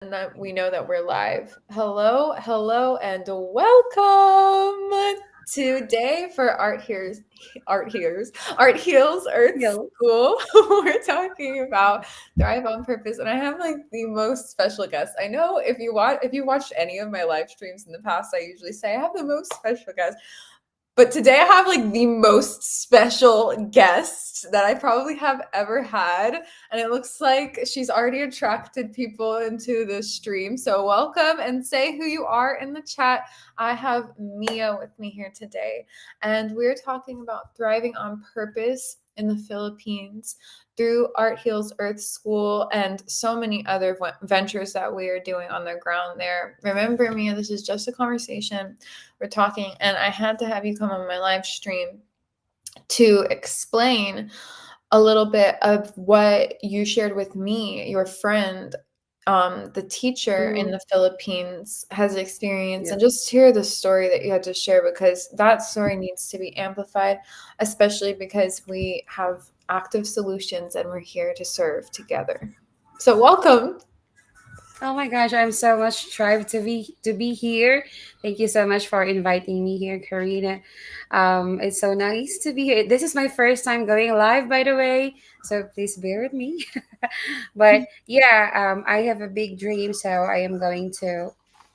and that we know that we're live. Hello, hello, and welcome today for Art Heals Earth Yo. School. We're talking about Thrive on Purpose, and I have like the most special guest. I know if you watched any of my live streams in the past, I usually say I have the most special guest. But today I have like the most special guest that I probably have ever had. And it looks like she's already attracted people into the stream. So welcome and say who you are in the chat. I have Mia with me here today. And we're talking about thriving on purpose in the Philippines through Art Heals Earth School and so many other ventures that we are doing on the ground there. Remember, Mia, this is just a conversation. We're talking, and I had to have you come on my live stream to explain a little bit of what you shared with me, your friend, the teacher in Mm, the Philippines has experienced, yeah. and just hear the story that you had to share because that story needs to be amplified, especially because we have active solutions and we're here to serve together. So, welcome. Oh my gosh, I'm so much thrilled to be here. Thank you so much for inviting me here, Karina. It's so nice to be here. This is my first time going live, by the way, so please bear with me. But yeah, I have a big dream, so I am going to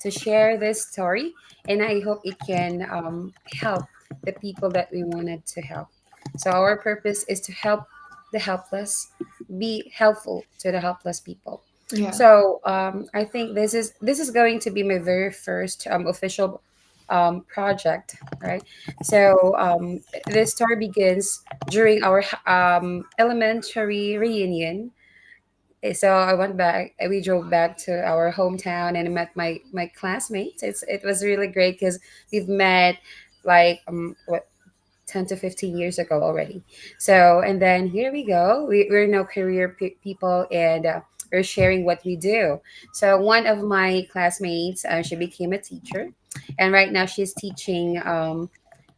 share this story, and I hope it can help the people that we wanted to help. So our purpose is to help the helpless, be helpful to the helpless people. Yeah. So I think this is going to be my very first official project, right? So this story begins during our elementary reunion. So I went back. We drove back to our hometown and I met my classmates. It was really great because we've met like what 10 to 15 years ago already. So, and then here we go. We're now career people and we're sharing what we do. So, one of my classmates, she became a teacher. And right now she's teaching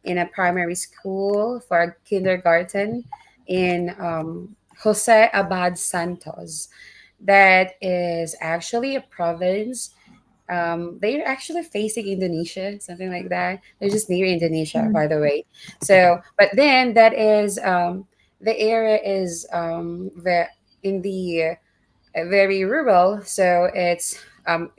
in a primary school for a kindergarten in Jose Abad Santos. That is actually a province. They're actually facing Indonesia, something like that. They're just near Indonesia, by the way. So, but then that is the area is in the very rural. So it's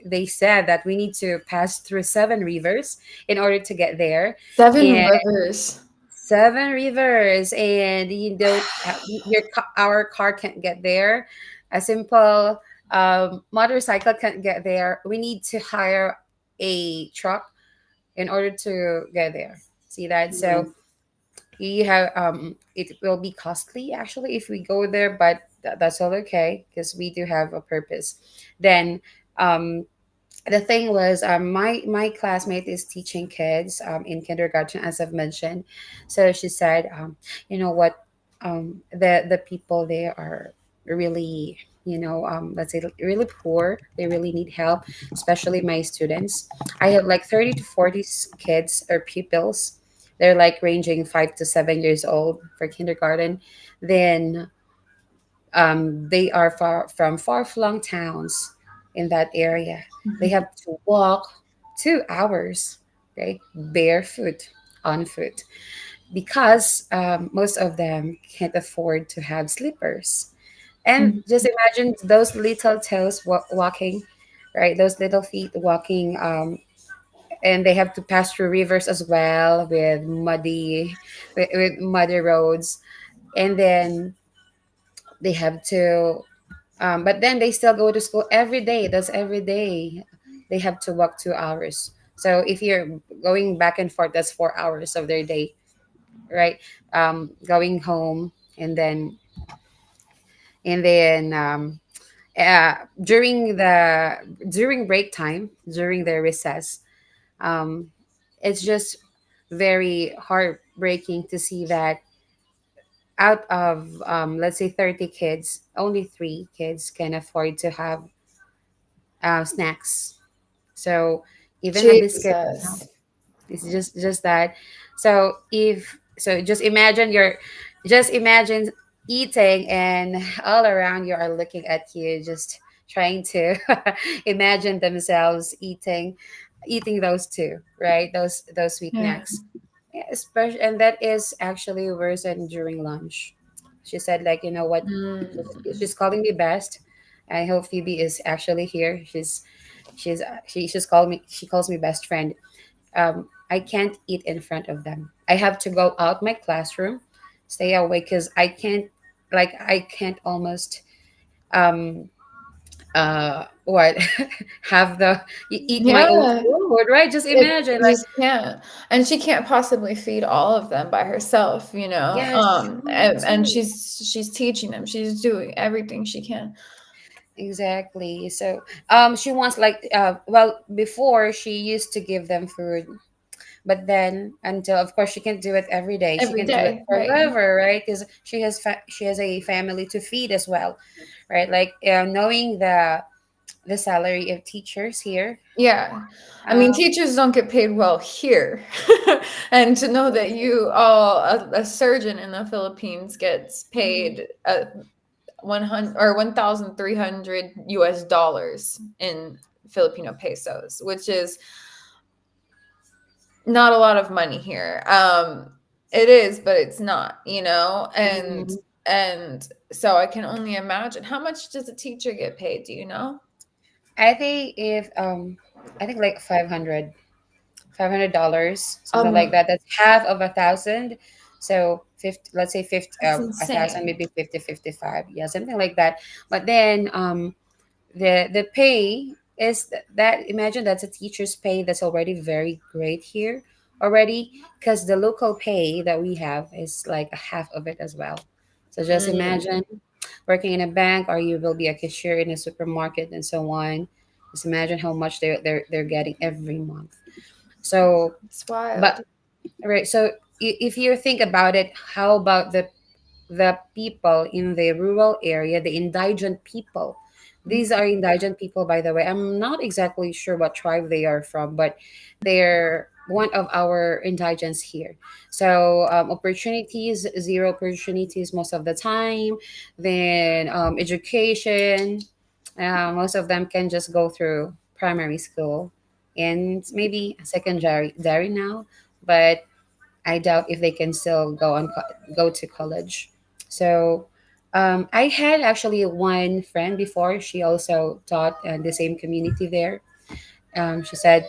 they said that we need to pass through 7 rivers in order to get there, Seven and Rivers. 7 rivers, and you don't our car can't get there. A simple motorcycle can't get there. We need to hire a truck in order to get there. See that? So Mhm. you have it will be costly actually if we go there, but that's all okay because we do have a purpose. Then um the thing was my classmate is teaching kids in kindergarten, as I've mentioned. So she said, you know what, the people there are really, let's say really poor. They really need help, especially my students. I have like 30 to 40 kids or pupils. They're like ranging 5 to 7 years old for kindergarten. Then they are from far-flung towns in that area. They have to walk 2 hours, okay, barefoot, on foot, because most of them can't afford to have slippers. And just imagine those little toes walking, right? Those little feet walking, and they have to pass through rivers as well with muddy roads, and then they have to but then they still go to school every day. That's every day. They have to walk 2 hours. So if you're going back and forth, that's 4 hours of their day, right? Going home, and then during break time, during their recess, um, it's just very heartbreaking to see that out of let's say 30 kids, only 3 kids can afford to have snacks. So even a biscuit, Jesus. it's just that. So if so, just imagine eating, and all around you are looking at you, just trying to imagine themselves eating those two, right? Those sweet Yeah. snacks. Yeah, especially, and that is actually worse than during lunch. She said, like, you know what? She's Mm. calling me best. I hope Phoebe is actually here. She just called me. She calls me best friend. I can't eat in front of them. I have to go out my classroom, stay away because I can't almost um what have the eat my own Yeah. food, right? Just It imagine, like, just can't. And she can't possibly feed all of them by herself, you know. yes, me And too. she's teaching them. She's doing everything she can Exactly. So she wants, like, well, before she used to give them food, but then, until, of course, she can't do it every day, she every can't do it day, right? forever, right? Because she has a family to feed as well, right? Like, knowing the salary of teachers here. Yeah. I mean, um teachers don't get paid well here. And to know that a surgeon in the Philippines gets mhm, paid 100 or 1,300 US dollars in Filipino pesos, which is not a lot of money here. It is, but it's not, you know? mhm. And so I can only imagine how much does a teacher get paid, do you know? I think if I think like $500, something like Um, that. That's half of 1,000. So 50, let's say 50, that's 1,000, insane. maybe 50, 55. Yeah, something like that. But then the pay is that, imagine that's a teacher's pay that's already very great here already, because the local pay that we have is like a half of it as well. So just Mm, imagine working in a bank, or you will be a cashier in a supermarket and so on. Just imagine how much they're getting every month. So, it's but wild. right, so if you think about it, how about the people in the rural area, the indigent people? These are indigent people, by the way. I'm not exactly sure what tribe they are from, but they're one of our indigents here. So, opportunities, zero opportunities most of the time. Then, education, most of them can just go through primary school and maybe secondary now, but I doubt if they can still go to college. So, I had actually one friend before. She also taught in the same community there. She said,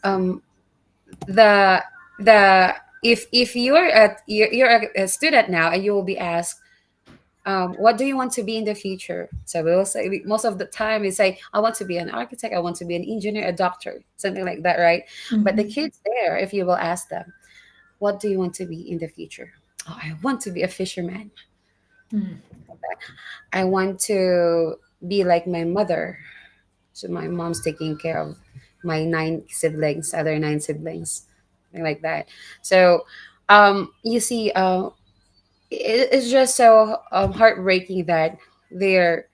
um, the the if you're a student now, and you will be asked, what do you want to be in the future? So we will say, most of the time we say, I want to be an architect, I want to be an engineer, a doctor, something like that, right? But the Mhm. kids there, if you will ask them, what do you want to be in the future? Oh, I want to be a fisherman. Mm. I want to be like my mother. So my mom's taking care of my nine siblings, other nine siblings, something like that. So, you see, it's just so heartbreaking that their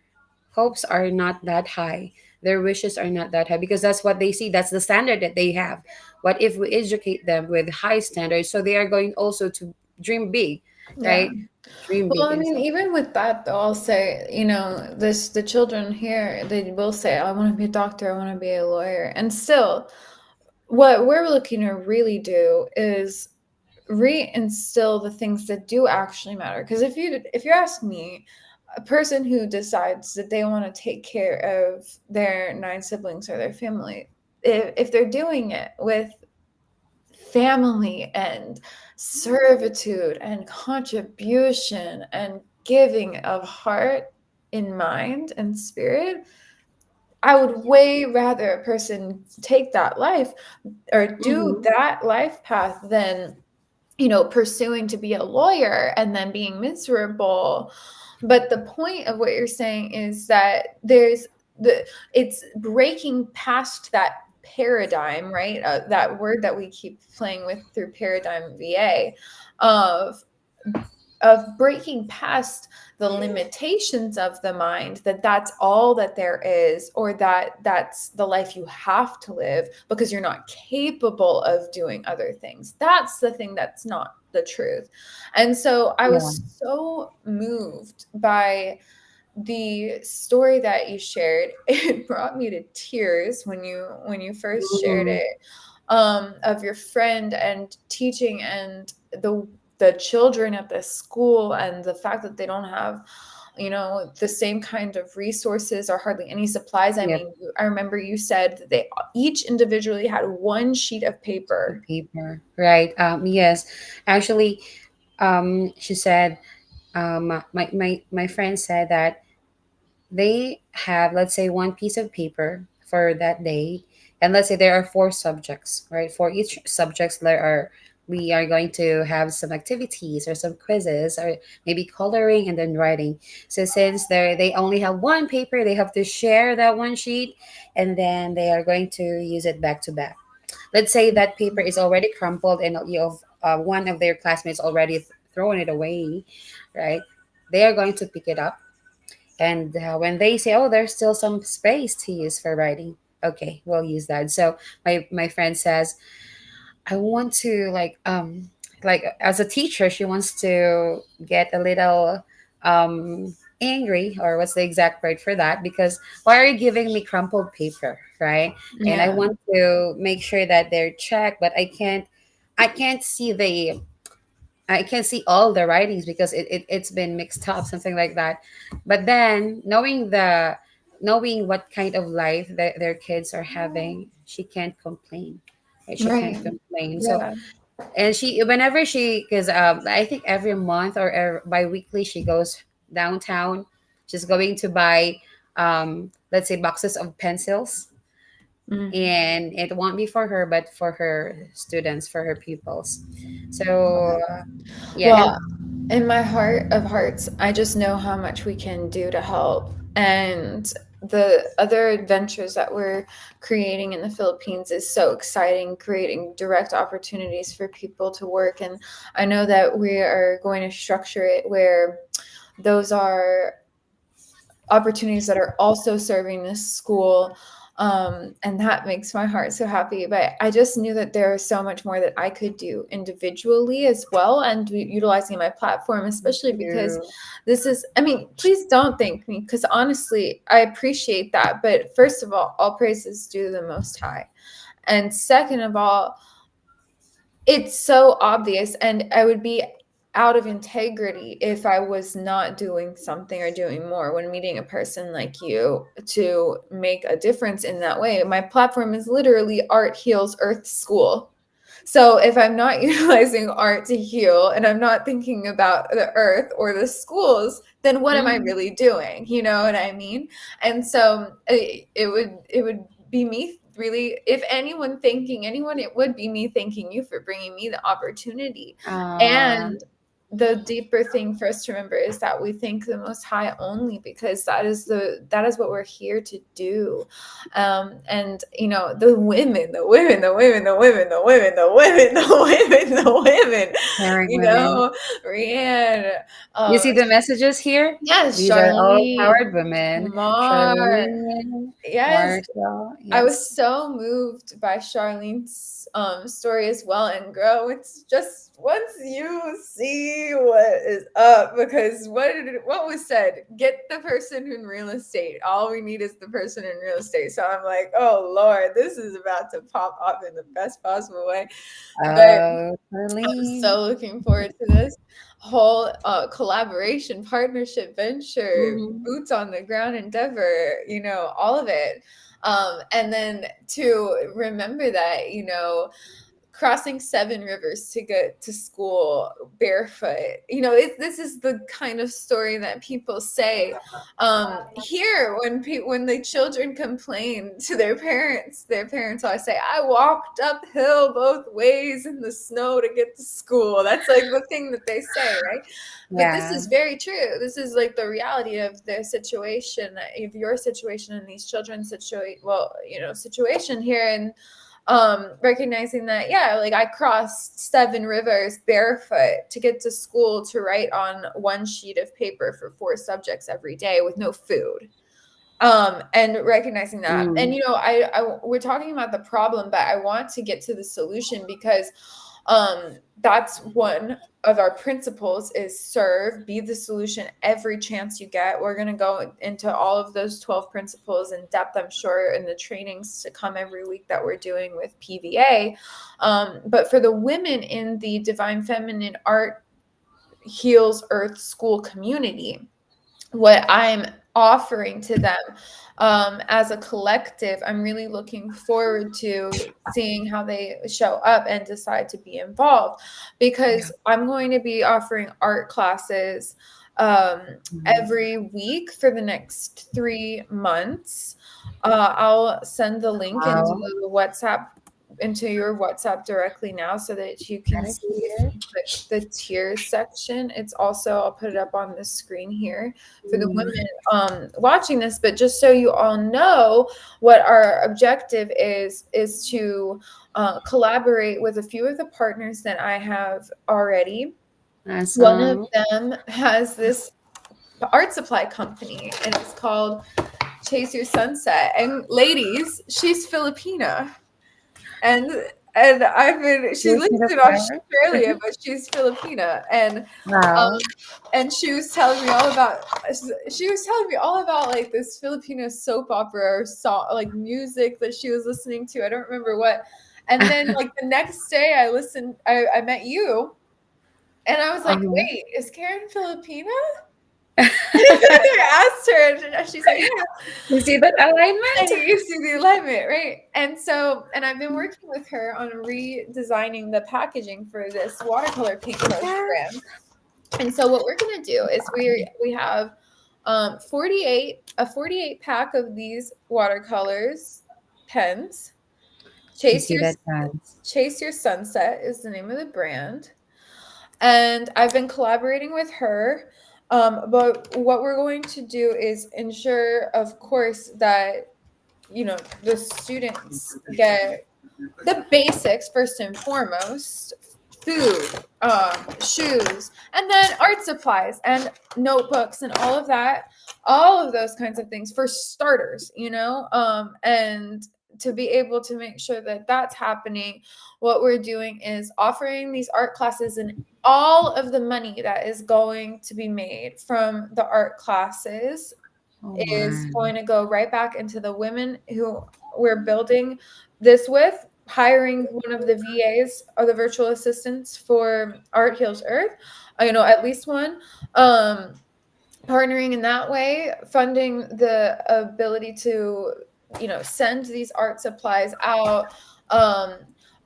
hopes are not that high. Their wishes are not that high because that's what they see. That's the standard that they have. What if we educate them with high standards? So they are going also to dream big, Yeah. right? Dream Well, big I and mean, so. even with that, though, I'll say, the children here, they will say, I want to be a doctor, I want to be a lawyer. And still, what we're looking to really do is reinstill the things that do actually matter. Because if you ask me, a person who decides that they want to take care of their nine siblings or their family, if they're doing it with family and servitude and contribution and giving of heart in mind and spirit, I would way rather a person take that life or do Mhm. that life path than pursuing to be a lawyer and then being miserable. But the point of what you're saying is that it's breaking past that paradigm, right? That word that we keep playing with through paradigm VA of breaking past the limitations of the mind, that that's all that there is, or that that's the life you have to live because you're not capable of doing other things. That's the thing that's not the truth. And so I Yeah. was so moved by the story that you shared, it brought me to tears when you first shared Mm, it, of your friend and teaching and the children at the school and the fact that they don't have, you know, the same kind of resources or hardly any supplies. I yep, mean, I remember you said that they each individually had one sheet of the paper. paper, right? Yes, actually, she said, my friend said that they have, let's say, one piece of paper for that day, and let's say there are four subjects, right? For each subjects there are, we are going to have some activities or some quizzes or maybe coloring and then writing. So since they only have one paper, they have to share that one sheet, and then they are going to use it back to back. Let's say that paper is already crumpled and you have, one of their classmates already thrown it away, right? They are going to pick it up, and when they say, "Oh, there's still some space to use for writing," okay, we'll use that. So my friend says, "I want to like as a teacher, she wants to get a little angry, or what's the exact word for that? Because why are you giving me crumpled paper, right? And I Yeah. want to make sure that they're checked, but I can't see I can see all the writings because it's been mixed up, something like that. But then knowing what kind of life that their kids are having, she can't complain. Right? She can't Right. complain. So, Yeah. and she, whenever she, because I think every month or bi-weekly, she goes downtown. She's going to buy, let's say, boxes of pencils, Mhm. and it won't be for her, but for her students, for her pupils. So yeah, and Well, in my heart of hearts, I just know how much we can do to help. And the other adventures that we're creating in the Philippines is so exciting, creating direct opportunities for people to work. And I know that we are going to structure it where those are opportunities that are also serving this school. And that makes my heart so happy. But I just knew that there was so much more that I could do individually as well, and utilizing my platform, especially because you. this is, I mean, please don't thank me because honestly, I appreciate that. But first of all praises due to the Most High. And second of all, it's so obvious, and I would be out of integrity if I was not doing something or doing more when meeting a person like you to make a difference in that way. My platform is literally Art Heals Earth School. So if I'm not utilizing art to heal and I'm not thinking about the earth or the schools, then what am I Mhm. really doing? You know what I mean? And so it would be me really, if anyone thanking anyone, it would be me thanking you for bringing me the opportunity. Uh, And the deeper thing for us to remember is that we thank the Most High only because that is what we're here to do. And you know, the women, the women, the women, the women, the women, the women, the women, the women, caring you women. know, Rianne, You um, see the messages here? yes, These are all Charlene, powered women. Mar, Charlene, yes, Marshall, I was yes. so moved by Charlene's story as well. And girl, it's just once you see what is up, because what was said, get the person in real estate. All we need is the person in real estate. So I'm like, oh Lord, this is about to pop up in the best possible way. But Oh, I'm Charlene. so looking forward to this whole collaboration, partnership, venture, Mhm. boots on the ground endeavor, you know, all of it. And then to remember that, you know, crossing 7 rivers to get to school barefoot. You know, this is the kind of story that people say here when when the children complain to their parents always say, "I walked uphill both ways in the snow to get to school." That's like the thing that they say, right? But this Yeah, is very true. This is like the reality of the situation, of your situation and these children's situation. Well, you know, situation here in recognizing that, yeah, like I crossed 7 rivers barefoot to get to school to write on one sheet of paper for 4 subjects every day with no food. And recognizing that, and mm, you know, I we're talking about the problem, but I want to get to the solution because That's one of our principles is serve, be the solution every chance you get. We're going to go into all of those 12 principles in depth, I'm sure, in the trainings to come every week that we're doing with PVA. But for the women in the Divine Feminine Art Heals Earth School community, what I'm offering to them as a collective, I'm really looking forward to seeing how they show up and decide to be involved, Yeah. because I'm going to be offering art classes Mhm. every week for the next 3 months. I'll send the link into Wow. the WhatsApp, into your WhatsApp directly now, so that you can Got it see if here. you click the tiers section. It's also, I'll put it up on the screen here for the Mm. women watching this. But just so you all know, what our objective is to collaborate with a few of the partners that I have already. One of Awesome. them has this art supply company, and it's called Chase Your Sunset. And ladies, she's Filipina. And she Here's lives the in flower. Australia, but she's Filipina. Wow. And she was telling me all about, like this Filipino soap opera or song, like music that she was listening to. I don't remember what. And then like the next day I met you, and I was like, Uh-huh. wait, is Karen Filipina? I asked her, and she's like, yeah. You see that And alignment? you see the alignment, right? And I've been working with her on redesigning the packaging for this watercolor paint brush Yeah. brand. And so what we're gonna do is we have 48 pack of these watercolors pens. You Chase see Your that dance. Chase Your Sunset is the name of the brand. And I've been collaborating with her. But what we're going to do is ensure, of course, that the students get the basics first and foremost: food, shoes, and then art supplies and notebooks and all of those kinds of things for starters, and to be able to make sure that that's happening, what we're doing is offering these art classes, and all of the money that is going to be made from the art classes Oh is my. going to go right back into the women who we're building this with, hiring one of the VAs or the virtual assistants for Art Heals Earth, at least one. Partnering in that way, funding the ability to, send these art supplies out. Um,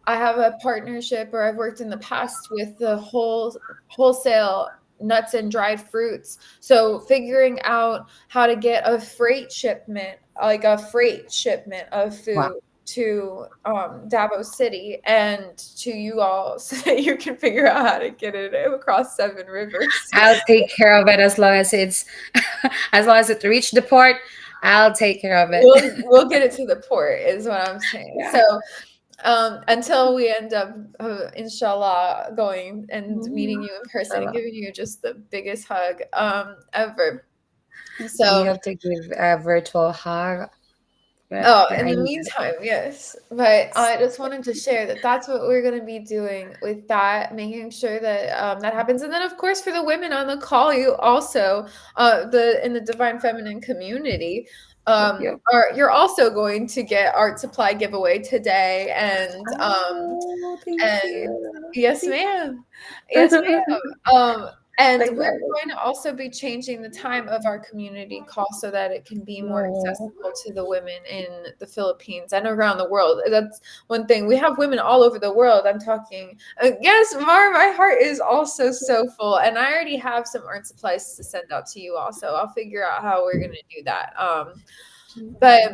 I have a partnership, or I've worked in the past with the wholesale nuts and dried fruits. So figuring out how to get a freight shipment, like a freight shipment of Wow. food to Davao City and to you all, so that you can figure out how to get it across 7 rivers. I'll take care of it as long as it's as long as it reach the port. I'll take care of it. We'll get it to the port, is what I'm saying. Yeah. So until we end up, inshallah, going and meeting Mm, you in person and inshallah. giving you just the biggest hug ever. And you So, have to give a virtual hug. oh, Yeah, in I the need meantime, yes. But I just wanted to share that that's what we're going to be doing with that, making sure that that happens. And then, of course, for the women on the call, you also, the in the Divine Feminine community, Yep, yep. you're also going to get art supply giveaway today, Oh, thank and you. yes, Thank ma'am. Yes, ma'am. And like we're that. going to also be changing the time of our community call so that it can be more Oh, accessible to the women in the Philippines and around the world. That's one thing. We have women all over the world. I'm talking. Yes, Mar, my heart is also so full, and I already have some art supplies to send out to you. Also, I'll figure out how we're going to do that. But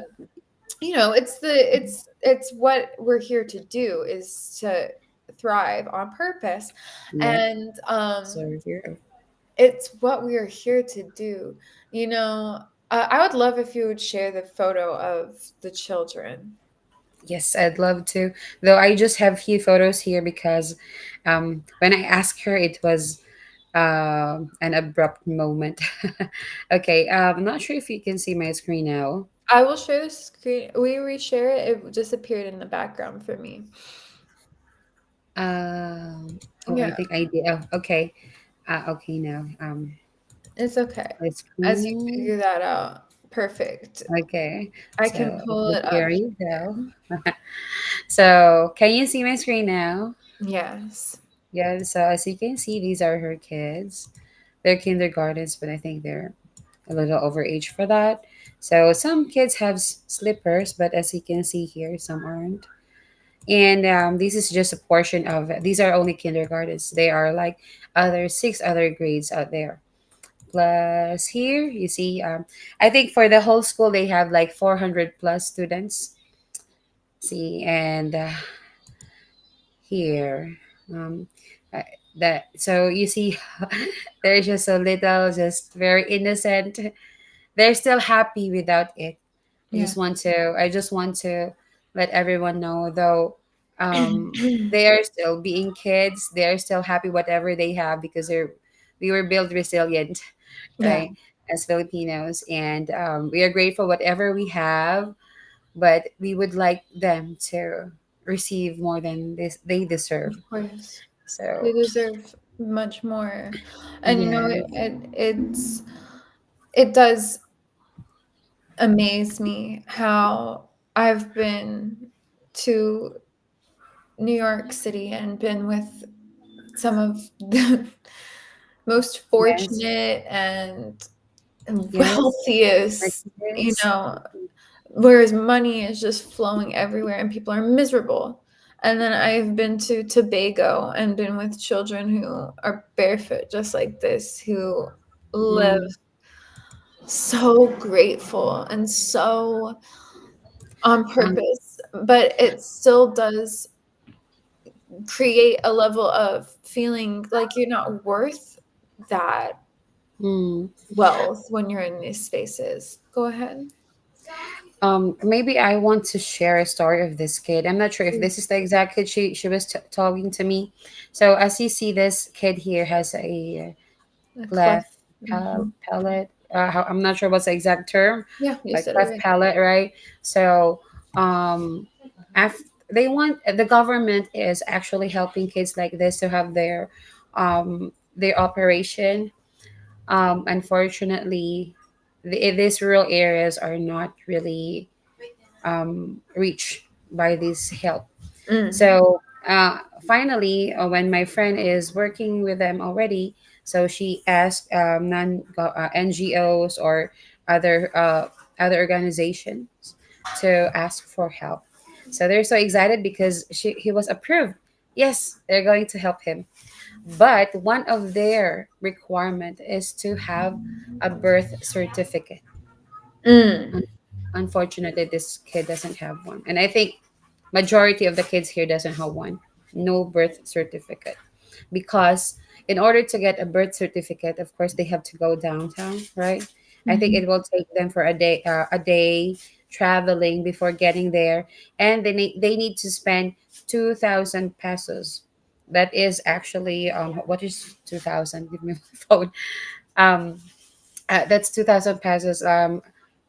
it's what we're here to do, is to thrive on purpose, yeah. and So here. it's what we are here to do. I would love if you would share the photo of the children. Yes, I'd love to. Though I just have few photos here because when I asked her, it was an abrupt moment. Okay, I'm not sure if you can see my screen now. I will share the screen. We reshare it. It just appeared in the background for me. Um, oh, I Yeah, think I did. Oh, okay. Okay, now. it's okay. Let's As you see. figure that out, perfect. Okay. I So can pull it up here you here. go. So can you see my screen now? Yes. Yeah. So as you can see, these are her kids. They're kindergartens, but I think they're a little overage for that. So some kids have slippers, but as you can see here, some aren't. And this is just a portion of it. These are only kindergartens. They are like other six other grades out there. Plus here, you see, I think for the whole school they have like 400 plus students. See, and here, um, uh, that so you see, there's just a little, just very innocent. They're still happy without it. Yeah. I just want to let everyone know, though, they are still being kids. They are still happy whatever they have because we were built resilient, Yeah. right, as Filipinos, and we are grateful whatever we have, but we would like them to receive more than this they deserve. Of course. They So deserve much more. And you know, yes, it does amaze me how I've been to New York City and been with some of the most yes, fortunate and yes, my wealthiest, you kids. know, whereas money is just flowing everywhere and people are miserable. And then I've been to Tobago and been with children who are barefoot, just like this, who live Mm, so grateful and so on um, purpose, but it still does create a level of feeling like you're not worth that mm. wealth when you're in these spaces. Go ahead. Maybe I want to share a story of this kid. I'm not sure if this Please. is the exact kid she was talking to me. So as you see, this kid here has a A cleft. cleft Mhm. palate. I'm not sure what's the exact term, Yeah, you like said it cleft right. palate, right? So, af- they want the government is actually helping kids like this to have their operation. Unfortunately, these rural areas are not really reached by this help. Mm. So finally, when my friend is working with them already, so she asked NGOs or other other organizations to ask for help. So they're so excited because he was approved. Yes, they're going to help him. But one of their requirement is to have a birth certificate. Mm. Un- Unfortunately, this kid doesn't have one, and I think majority of the kids here doesn't have one. No birth certificate, because in order to get a birth certificate, of course, they have to go downtown, right? I think Mhm. it will take them for a day traveling before getting there, and they need to spend 2,000 pesos. That is actually what is 2,000? Give me my phone. Um, that's 2,000 pesos.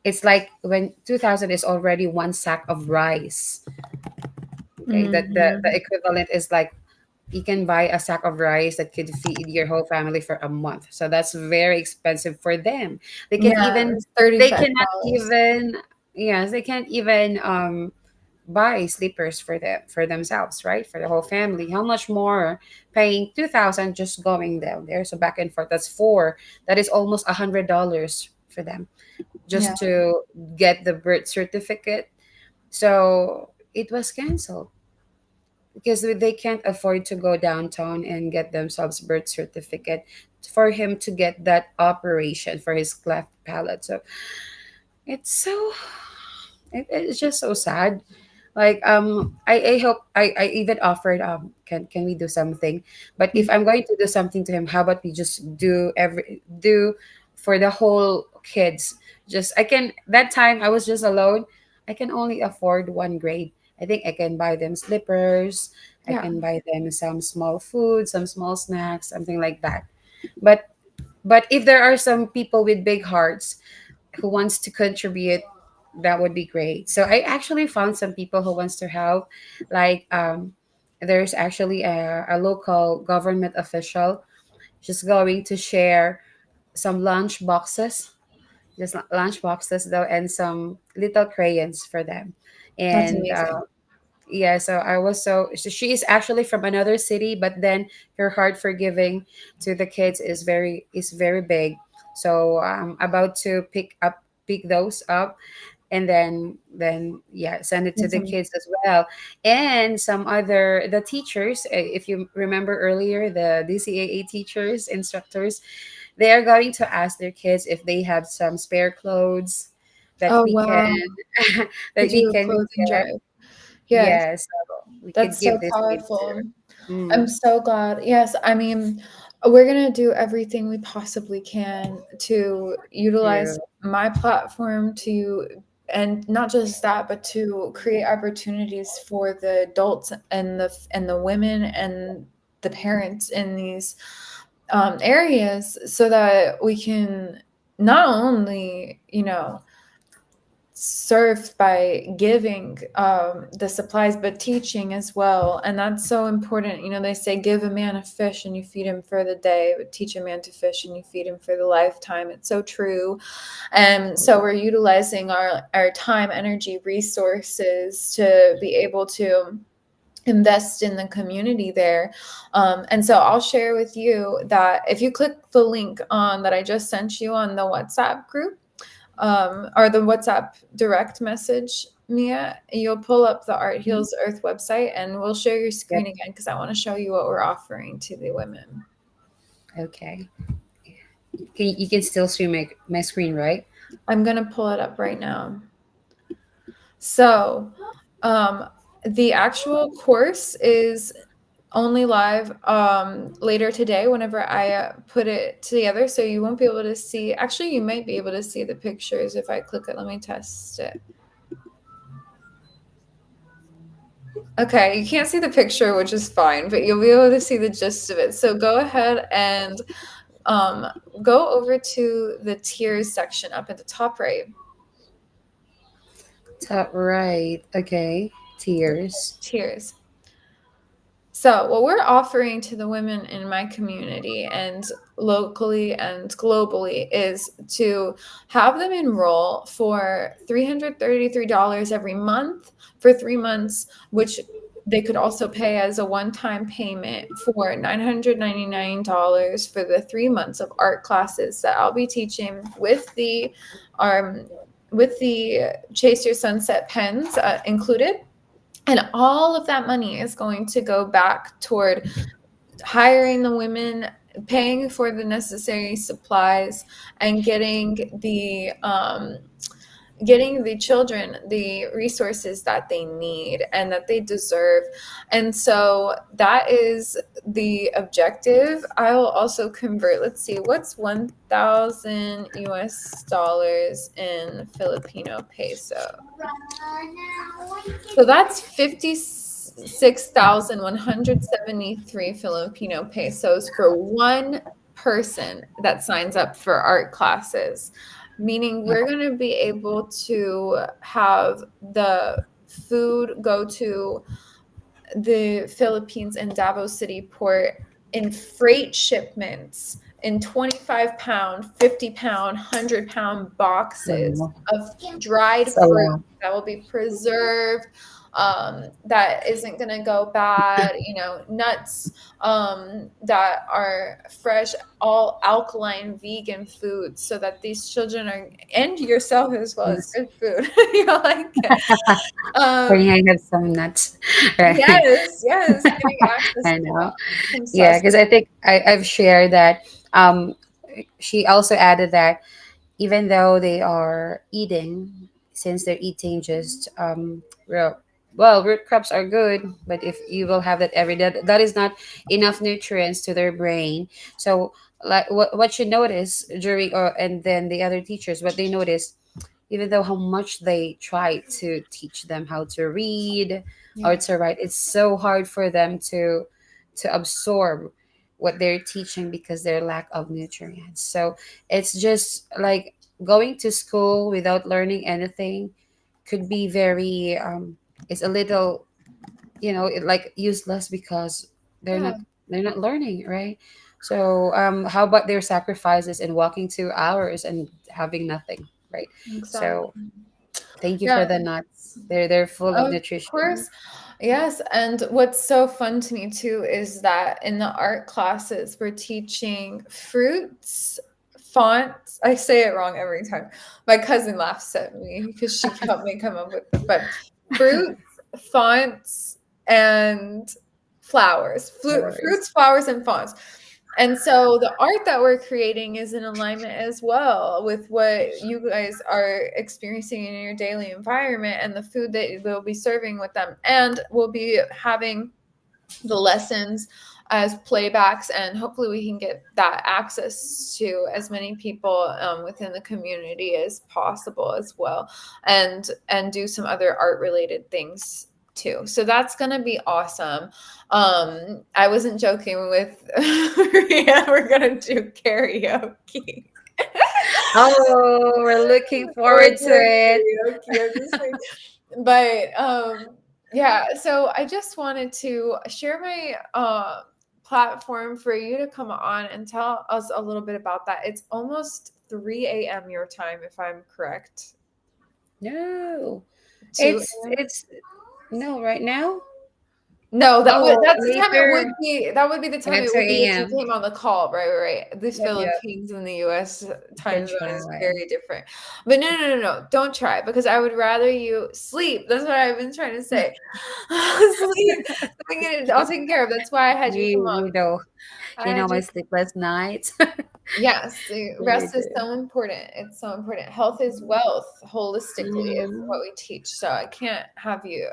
It's like when 2,000 is already one sack of rice. Okay, that the Mhm. equivalent is like you can buy a sack of rice that could feed your whole family for a month. So that's very expensive for them. They can Yeah, even it's they cannot $35. even yes, they can't even buy slippers for themselves, right? For the whole family. How much more paying 2,000 just going down there? So back and forth, that's four. That is almost $100 for them Yeah. just to get the birth certificate. So it was canceled because they can't afford to go downtown and get themselves birth certificate for him to get that operation for his cleft palate. So it's so it's just so sad. Like I hope I even offered can we do something, but if Mm. I'm going to do something to him, how about we just do for the whole kids. Just I can that time I was just alone. I can only afford one grade. I think I can buy them slippers. I Yeah. can buy them some small food, some small snacks, something like that. But but if there are some people with big hearts who wants to contribute, that would be great. So I actually found some people who wants to help, like there's actually a local government official. She's going to share some lunch boxes, just lunch boxes though, and some little crayons for them. That's And amazing. yeah, so so she is actually from another city, but then her heart for giving to the kids is very big. So I'm about to pick those up, and then yeah, send it to That's the amazing. kids as well. And some other the teachers, if you remember earlier, the DCAA teachers, instructors, they are going to ask their kids if they have some spare clothes that Oh we can wow. To that we do a can clothing get. drive. Yes, Yes, so we could that's so give this gift powerful. to. I'm so glad. Yes, I mean, we're gonna do everything we possibly can to utilize True. my platform to, and not just that, but to create opportunities for the adults and the women and the parents in these areas, so that we can not only, served by giving the supplies, but teaching as well. And that's so important. They say, give a man a fish and you feed him for the day, but teach a man to fish and you feed him for the lifetime. It's so true. And so we're utilizing our time, energy, resources to be able to invest in the community there. And so I'll share with you that if you click the link on that I just sent you on the WhatsApp group, or the WhatsApp direct message, Mia, you'll pull up the Art Mhm. Heals Earth website, and we'll share your Yep. screen again because I want to show you what we're offering to the women. Okay. You can still see my screen, right? I'm going to pull it up right now. So, um, the actual course is only live later today whenever I put it together. So you won't be able to see. Actually, you might be able to see the pictures if I click it. Let me test it. Okay, you can't see the picture, which is fine, but you'll be able to see the gist of it. So go ahead and um, go over to the tiers section up at the top right. Top right. Okay. Tears. Tiers. So, what we're offering to the women in my community and locally and globally is to have them enroll for $333 every month for 3 months, which they could also pay as a one time payment for $999 for the 3 months of art classes that I'll be teaching um, with the Chase Your Sunset pens included. And all of that money is going to go back toward hiring the women, paying for the necessary supplies, and getting the children the resources that they need and that they deserve. And so that is the objective. I will also convert, let's see, what's 1,000 US dollars in Filipino peso? So that's 56,173 Filipino pesos for one person that signs up for art classes, meaning we're going to be able to have the food go to the Philippines and Davao City port in freight shipments in 25-pound, 50-pound, 100-pound boxes Wow. of dried It's a fruit lot. that will be preserved, that isn't going to go bad, nuts that are fresh, all alkaline vegan foods, so that these children are, and yourself as well, as Yes. good food. You'll like it. Um, Bring I have some nuts. Right. yes, yes, getting access I to know. some Yeah, sus. because I think I've shared that um she also added that even though they are eating, since they're eating just root crops are good, but if you will have that every day, that is not enough nutrients to their brain. So like what you notice during, or and then the other teachers, what they notice, even though how much they try to teach them how to read or Yeah. to write, it's so hard for them to absorb what they're teaching because their lack of nutrients. So it's just like going to school without learning anything could be very it's a little like useless because they're Yeah, not they're not learning, right? So how about their sacrifices in walking 2 hours and having nothing, right? So exactly. thank you for Yeah. the nuts. They're full of Of nutrition. course. Yes. And what's so fun to me too is that in the art classes, we're teaching fruits, fonts. I say it wrong every time. My cousin laughs at me because she helped me come up with them. But fruits, fonts, and flowers. Flowers. Fruits, flowers, and fonts. And so the art that we're creating is in alignment as well with what you guys are experiencing in your daily environment and the food that we'll be serving with them. And we'll be having the lessons as playbacks, and hopefully we can get that access to as many people within the community as possible as well, and do some other art related things too. So that's going to be awesome. I wasn't joking with Maria. We're going to do karaoke. Oh, we're looking We're forward to doing it. karaoke. I'm just like, but yeah. So I just wanted to share my platform for you to come on and tell us a little bit about that. It's almost 3 a.m. your time, if I'm correct. No, 2 a.m. it's no right now. No, Oh, that's the time it would later be. That would be the time at it 2 would be if you a.m. came on the call, right. This Yep, yep. Philippines and the US You time can zone is try. very different. But no. Don't try because I would rather you sleep. That's what I've been trying to say. Sleep. So we get it all taken care of. That's why I had you come You on. you know I you know had my you. sleepless nights. Yes, Really rest is do. so important. It's so important. Health is wealth, holistically, is Hmm. what we teach. So I can't have you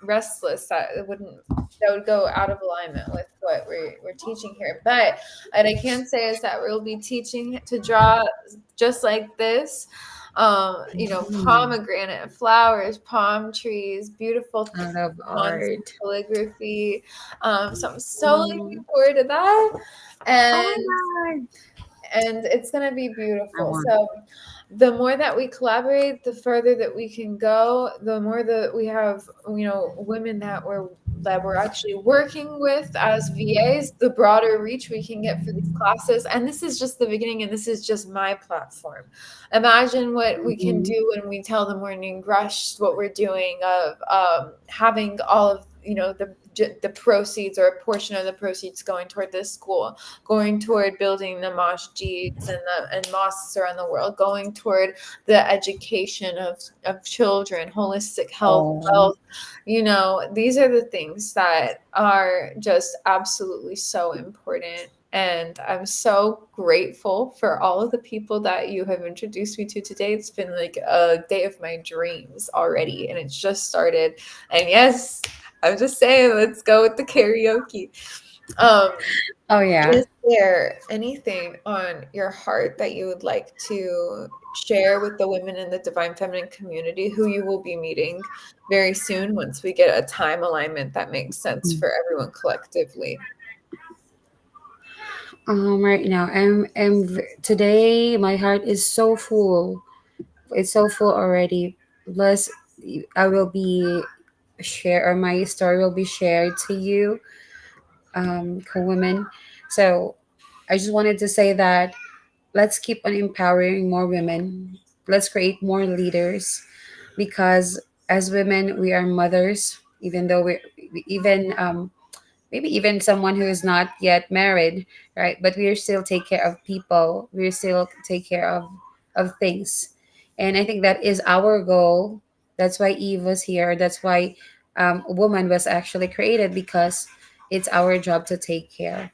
restless. That would go out of alignment with what we're teaching here. But what I can say is that we'll be teaching to draw just like this. Hmm. Pomegranate, flowers, palm trees, beautiful I love fonts, art. calligraphy. So I'm so looking Mm. forward to that. Oh And my god. it's going to be I beautiful. want. So the more that we collaborate, the further that we can go, the more that we have, women that we're actually working with as VAs, the broader reach we can get for these classes. And this is just the beginning, and this is just my platform. Imagine what we can Mhm. do when we tell the morning rush what we're doing of having all of the proceeds or a portion of the proceeds going toward this school, going toward building the masjids and mosques around the world, going toward the education of children, holistic health, Oh, wealth. These are the things that are just absolutely so important. And I'm so grateful for all of the people that you have introduced me to today. It's been like a day of my dreams already, and it's just started. And yes, I'm just saying, let's go with the karaoke. Um, oh yeah. is there anything on your heart that you would like to share with the women in the Divine Feminine community who you will be meeting very soon once we get a time alignment that makes sense for everyone collectively? Right now, today my heart is so full. It's so full already. Plus, I will be share or my story will be shared to you, co-women. So, I just wanted to say that let's keep on empowering more women. Let's create more leaders, because as women, we are mothers. Even though even maybe even someone who is not yet married, right? But we still take care of people. We still take care of things, and I think that is our goal. That's why Eve was here. That's why woman was actually created, because it's our job to take care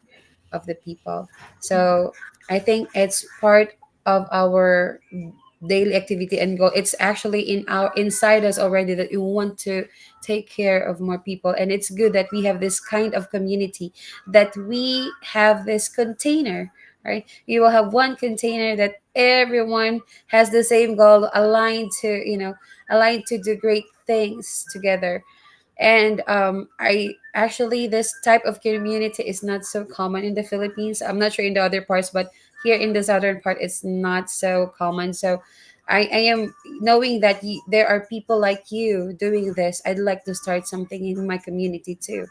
of the people. So I think it's part of our daily activity and goal. It's actually in our inside us already that we want to take care of more people. And it's good that we have this kind of community, that we have this container, right? We will have one container that everyone has the same goal, aligned to do great things together. And I actually, this type of community is not so common in the Philippines. I'm not sure in the other parts, but here in the southern part it's not so common. So I am knowing that there are people like you doing this. I'd like to start something in my community too.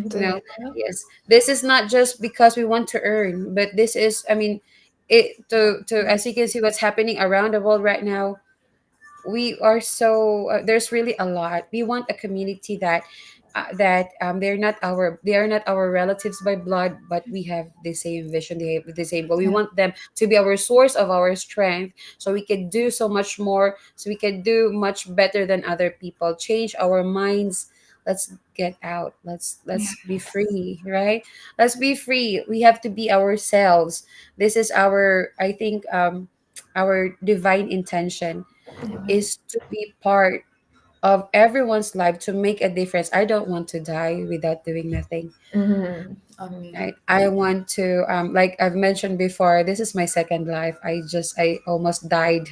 You know, Alhamdulillah. yes, this is not just because we want to earn, but this is, I mean, it to as you can see what's happening around the world right now. We are so there's really a lot. We want a community that they are not our relatives by blood, but we have the same vision, they have the same, but we Yeah. want them to be our source of our strength, so we can do so much more, so we can do much better than other people, change our minds. Let's get out, let's be Yes. free, right? Let's be free. We have to be ourselves. This is our, I think, our divine intention Amen. is to be part of everyone's life, to make a difference. I don't want to die without doing nothing. Amen. Right? I want to, like I've mentioned before, this is my second life. I almost died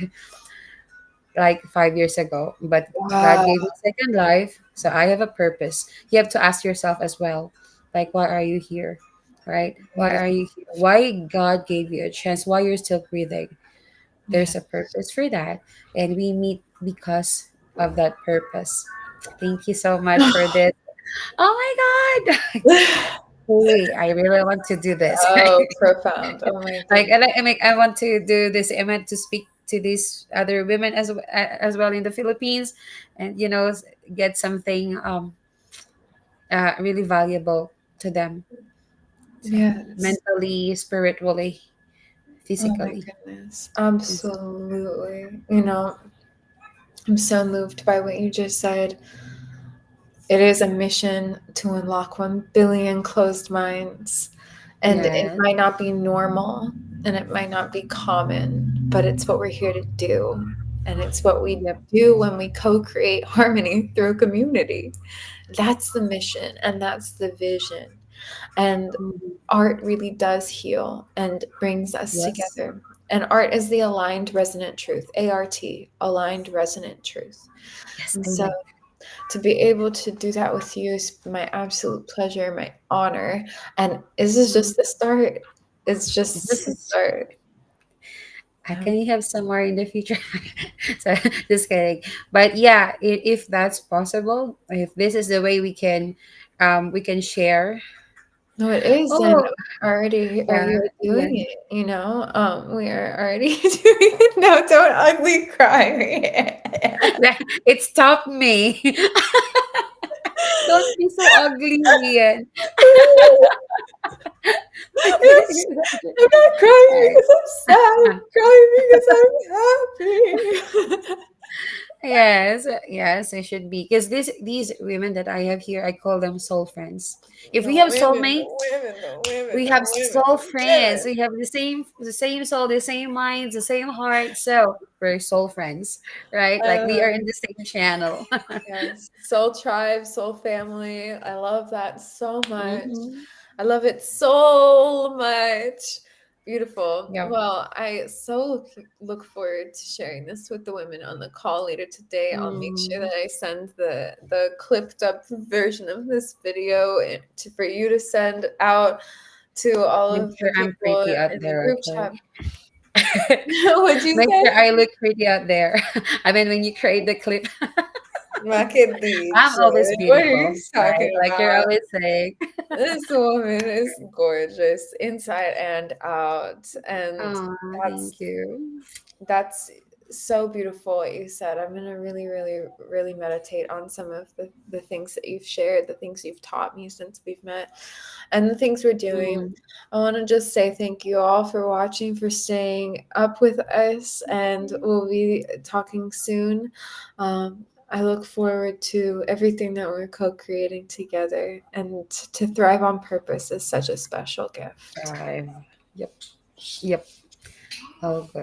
like 5 years ago, but God Wow. gave me second life, so I have a purpose. You have to ask yourself as well, like, why are you here? Right? Why Yeah. are you here? Why God gave you a chance? Why you're still breathing? Yeah. There's a purpose for that, and we meet because of that purpose. Thank you so much for this. Oh my god. Hey, I really want to do this. Oh, profound. Oh my Like, goodness. I want to do this. I meant to speak to these other women as well in the Philippines, and get something really valuable to them. So Yes. mentally, spiritually, Oh my physically. goodness. Yes. Absolutely. I'm so moved by what you just said. It is a mission to unlock 1 billion closed minds. And it Yes. might not be normal and it might not be common, but it's what we're here to do. And it's what we Yep. do when we co create harmony through community. That's the mission and that's the vision. And Mhm. art really does heal and brings us Yes. together. And art is the aligned resonant truth, ART, aligned resonant truth. Yes, And I so like to be able to do that with you is my absolute pleasure, my honor. And this is that. just the start. It's This just the is start. can you have some more in the future? So just kidding. But yeah, if that's possible, if this is the way we can share. No, it is, and Oh we already are yeah, here yeah. doing it, we are already doing it. No, don't ugly cry. It stopped me. Don't be so ugly, Ian. I couldn't Yes, imagine. I'm not crying Right. because I'm sad. I'm crying because I'm happy. Yes, yes, it should be because these women that I have here, I call them soul friends. If we The have women, the soulmates, women, the women, we the have women, soul the women. friends. We have the same soul, the same minds, the same heart. So we're soul friends, right? Like we are Uh, in the same channel. yes, soul tribe, soul family. I love that so much. Hmm. I love it so much. Beautiful. Yeah. Well, I so look forward to sharing this with the women on the call later today. I'll make sure Mm. that I send the clipped up version of this video for you to send out to all Make of sure the I'm people pretty out in the there, group okay? chat. What'd you Make say? sure I look pretty out there. I mean, when you create the clip, I'm Macadija. always What are you beautiful, right? talking Like you're about? always saying. This woman is gorgeous inside and out. And Oh, that's thank you. that's so beautiful what you said. I'm gonna really, really, really meditate on some of the things that you've shared, the things you've taught me since we've met, and the things we're doing. Mm. I want to just say thank you all for watching, for staying up with us, and we'll be talking soon. I look forward to everything that we're co-creating together, and to thrive on purpose is such a special gift. Five. Yep. Yep. Oh, good.